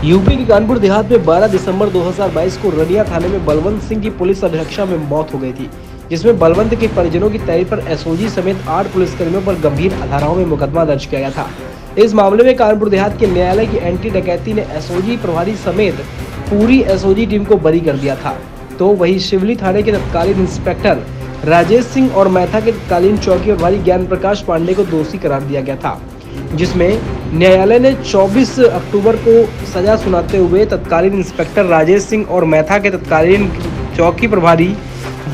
UP के कानपुर देहात में 12 दिसंबर 2022 को रनिया थाने में बलवंत सिंह की पुलिस अभिरक्षा में मौत हो गई थी, जिसमें बलवंत के परिजनों की तहरीर पर एसओजी समेत 8 पुलिसकर्मियों पर गंभीर धाराओं में मुकदमा दर्ज किया गया था। इस मामले में कानपुर देहात के न्यायालय की एंटी डकैती ने एसओजी प्रभारी समेत पूरी एसओजी टीम को बरी कर दिया था। तो वही शिवली थाने के तत्कालीन इंस्पेक्टर राजेश सिंह और मैथा के तत्कालीन चौकी प्रभारी ज्ञान प्रकाश पांडे को दोषी करार दिया गया था, जिसमें न्यायालय ने 24 अक्टूबर को सजा सुनाते हुए तत्कालीन इंस्पेक्टर राजेश सिंह और मैथा के तत्कालीन चौकी प्रभारी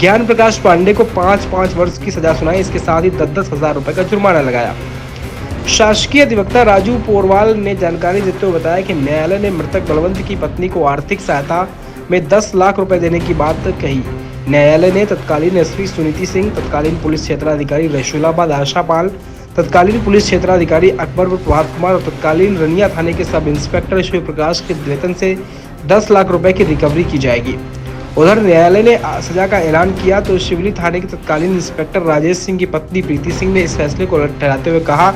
ज्ञान प्रकाश पांडे को 5-5 वर्ष की सजा सुनाई। इसके साथ ही 10-10 हजार रुपए का जुर्माना लगाया। शासकीय अधिवक्ता राजू पोरवाल ने जानकारी देते हुए बताया कि न्यायालय ने मृतक बलवंत की पत्नी को आर्थिक सहायता में 10 लाख रुपए देने की बात कही। न्यायालय ने तत्कालीन एसपी सुनीति सिंह, तत्कालीन पुलिस क्षेत्राधिकारी रसूलाबाद आशापाल, तत्कालीन पुलिस क्षेत्राधिकारी अकबरपुर प्रभात कुमार और तत्कालीन रनिया थाने के सब इंस्पेक्टर शिव प्रकाश के वेतन से 10 लाख रुपए की रिकवरी की जाएगी। उधर न्यायालय ने सजा का ऐलान किया तो शिवली थाने के तत्कालीन इंस्पेक्टर राजेश सिंह की पत्नी प्रीति सिंह ने इस फैसले को गलत ठहराते हुए कहा,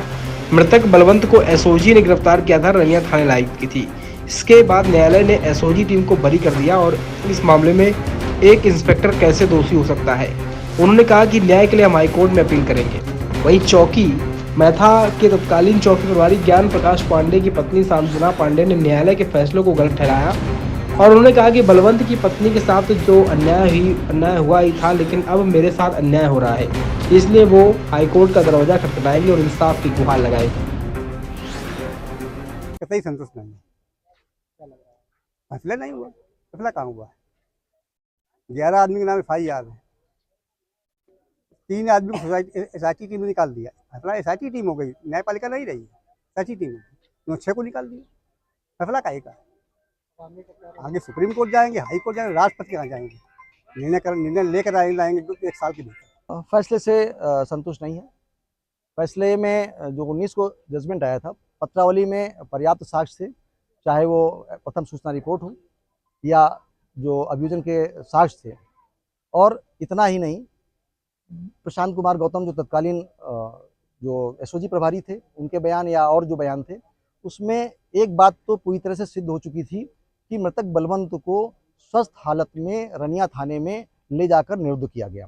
मृतक बलवंत को एसओजी ने गिरफ्तार किया था, रनिया थाने लाई की थी। इसके बाद न्यायालय ने एसओजी टीम को बरी कर दिया और इस मामले में एक इंस्पेक्टर कैसे दोषी हो सकता है। उन्होंने कहा कि न्याय के लिए हम हाईकोर्ट में अपील करेंगे। वहीं चौकी मैथा के तत्कालीन चौकी प्रभारी ज्ञान प्रकाश पांडे की पत्नी सांत्वना पांडे ने न्यायालय के फैसलों को गलत ठहराया और उन्होंने कहा कि बलवंत की पत्नी के साथ जो अन्याय हुआ ही था, लेकिन अब मेरे साथ अन्याय हो रहा है, इसलिए वो हाईकोर्ट का दरवाजा खटखटाएंगे और इंसाफ की गुहार लगाएंगे। कतई संतुष्ट नहीं, फैसला नहीं हुआ। फैसला कहाँ हुआ? 11 आदमी के नाम FIR है, 3 आदमी को सोसाइटी SIT टीम ने निकाल दिया। फैसला SIT टीम हो गई, न्यायपालिका नहीं रही, SIT टीम हो 6 को निकाल दिया। फैसला काहे का? आगे सुप्रीम कोर्ट जाएंगे, हाई कोर्ट जाएंगे, राष्ट्रपति के यहाँ जाएंगे, निर्णय लेकर आएंगे 1 साल के भीतर। फैसले से संतुष्ट नहीं है। फैसले में जो 19 को जजमेंट आया था, पत्रावली में पर्याप्त साक्ष्य थे, चाहे वो प्रथम सूचना रिपोर्ट हो या जो अभियोजन के साक्ष्य थे। और इतना ही नहीं, प्रशांत कुमार गौतम जो तत्कालीन जो एसओजी प्रभारी थे, उनके बयान या और जो बयान थे, उसमें एक बात तो पूरी तरह से सिद्ध हो चुकी थी कि मृतक बलवंत को स्वस्थ हालत में रनिया थाने में ले जाकर निरुद्ध किया गया।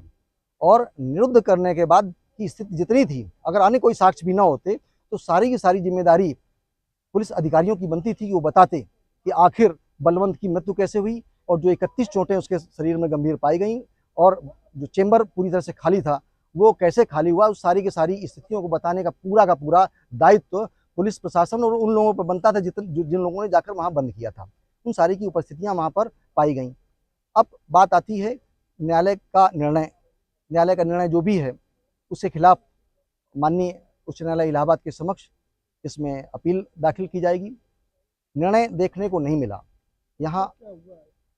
और निरुद्ध करने के बाद की स्थिति जितनी थी, अगर अन्य कोई साक्ष्य भी न होते तो सारी की सारी जिम्मेदारी पुलिस अधिकारियों की बनती थी कि वो बताते कि आखिर बलवंत की मृत्यु कैसे हुई और जो 31 चोटें उसके शरीर में गंभीर पाई गई और जो चेंबर पूरी तरह से खाली था वो कैसे खाली हुआ, उस सारी की सारी स्थितियों को बताने का पूरा दायित्व पुलिस प्रशासन और उन लोगों पर बनता था जिन लोगों ने जाकर वहाँ बंद किया था। उन सारी की उपस्थितियाँ वहाँ पर पाई गई। अब बात आती है न्यायालय का निर्णय। न्यायालय का निर्णय जो भी है उसके खिलाफ माननीय उच्च न्यायालय इलाहाबाद के समक्ष इसमें अपील दाखिल की जाएगी। निर्णय देखने को नहीं मिला। यहाँ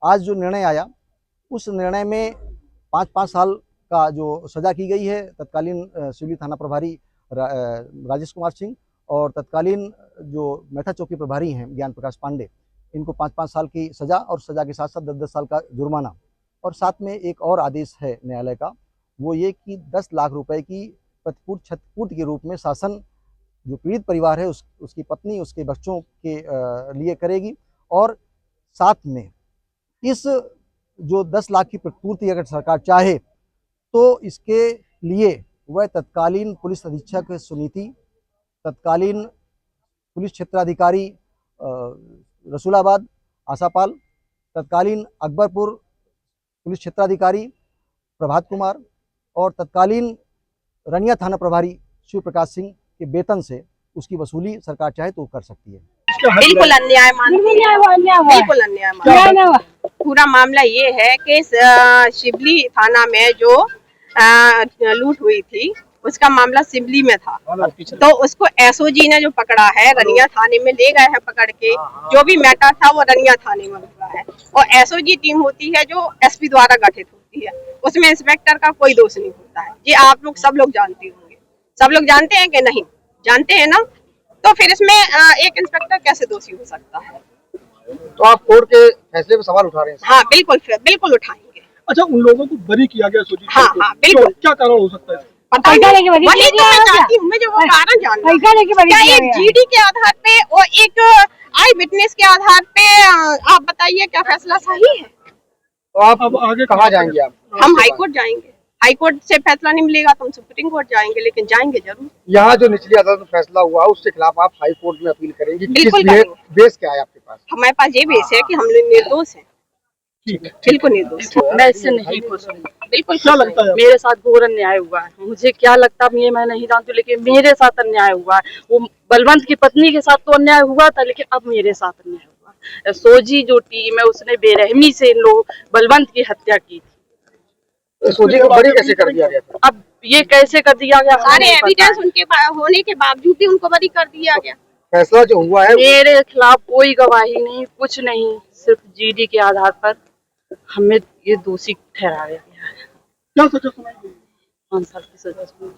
आज जो निर्णय आया उस निर्णय में 5-5 साल का जो सज़ा की गई है तत्कालीन शिवली थाना प्रभारी राजेश कुमार सिंह और तत्कालीन जो मैथा चौकी प्रभारी हैं ज्ञान प्रकाश पांडे, इनको 5-5 साल की सज़ा और सज़ा के साथ साथ 10-10 साल का जुर्माना। और साथ में एक और आदेश है न्यायालय का, वो ये कि 10 लाख रुपए की क्षतिपूर्ति के रूप में शासन जो पीड़ित परिवार है उसकी पत्नी, उसके बच्चों के लिए करेगी। और साथ में इस जो 10 लाख की प्रतिपूर्ति अगर सरकार चाहे तो इसके लिए वह तत्कालीन पुलिस अधीक्षक सुनीति, तत्कालीन पुलिस क्षेत्राधिकारी रसूलाबाद आशापाल, तत्कालीन अकबरपुर पुलिस क्षेत्राधिकारी प्रभात कुमार और तत्कालीन रनिया थाना प्रभारी शिव प्रकाश सिंह के वेतन से उसकी वसूली सरकार चाहे तो कर सकती है। बिल्कुल अन्याय मानती है, बिल्कुल अन्याय मानती है। पूरा मामला ये है कि शिवली थाना में जो लूट हुई थी उसका मामला शिवली में था, तो उसको एसओजी ने जो पकड़ा है रनिया थाने में ले गए हैं पकड़ के। जो भी मैटर था वो रनिया थाने में हुआ है और एसओजी टीम होती है जो एसपी द्वारा गठित होती है, उसमें इंस्पेक्टर का कोई दोष नहीं होता है। ये आप लोग सब लोग जानते होंगे, सब लोग जानते हैं कि नहीं जानते हैं ना? तो फिर इसमें एक इंस्पेक्टर कैसे दोषी हो सकता है? तो आप कोर्ट के फैसले पे सवाल उठा रहे हैं? हाँ बिल्कुल उठाएंगे। अच्छा, उन लोगों को बरी किया गया सोचिए। हाँ बिल्कुल। क्या कारण हो सकता है? पता नहीं, वही तो मैं चाहती हूँ, मुझे वो कारण जानना है। क्या एक जीडी के आधार पे और एक आई विटनेस के आधार पे आप बताइए क्या फैसला सही है? तो आप अब आगे कहाँ जाएंगे आप? हम हाई कोर्ट जाएंगे। हाई कोर्ट से फैसला नहीं मिलेगा तो हम सुप्रीम कोर्ट जाएंगे, लेकिन जाएंगे जरूर। यहाँ जो निचली अदालत में फैसला हुआ उसके खिलाफ आप हाई कोर्ट में अपील करेंगी? बिल्कुल किस करेंगे। बेस क्या है आपके पास? हमारे पास ये बेस है कि हम लोग निर्दोष हैं, बिल्कुल निर्दोष हैं। मैं इससे नहीं खुश हूँ। बिल्कुल क्या खुश लगता है? मेरे साथ घोर अन्याय हुआ है। मुझे क्या लगता है ये मैं नहीं जानती, लेकिन मेरे साथ अन्याय हुआ है। वो बलवंत की पत्नी के साथ तो अन्याय हुआ था, लेकिन अब मेरे साथ अन्याय हुआ। सोजी जो टीम है उसने बेरहमी से इन लोग बलवंत की हत्या की थी। सोची को बरी कैसे कर दिया गया था? अब ये कैसे कर दिया गया? सारे एविडेंस उनके होने के बावजूद भी उनको बरी कर दिया गया। फैसला जो हुआ है मेरे खिलाफ कोई गवाही नहीं, कुछ नहीं, सिर्फ जीडी के आधार पर हमें ये दोषी ठहराया गया है। क्या सजा सुनाई गई? 5 साल की सजा सुनाई।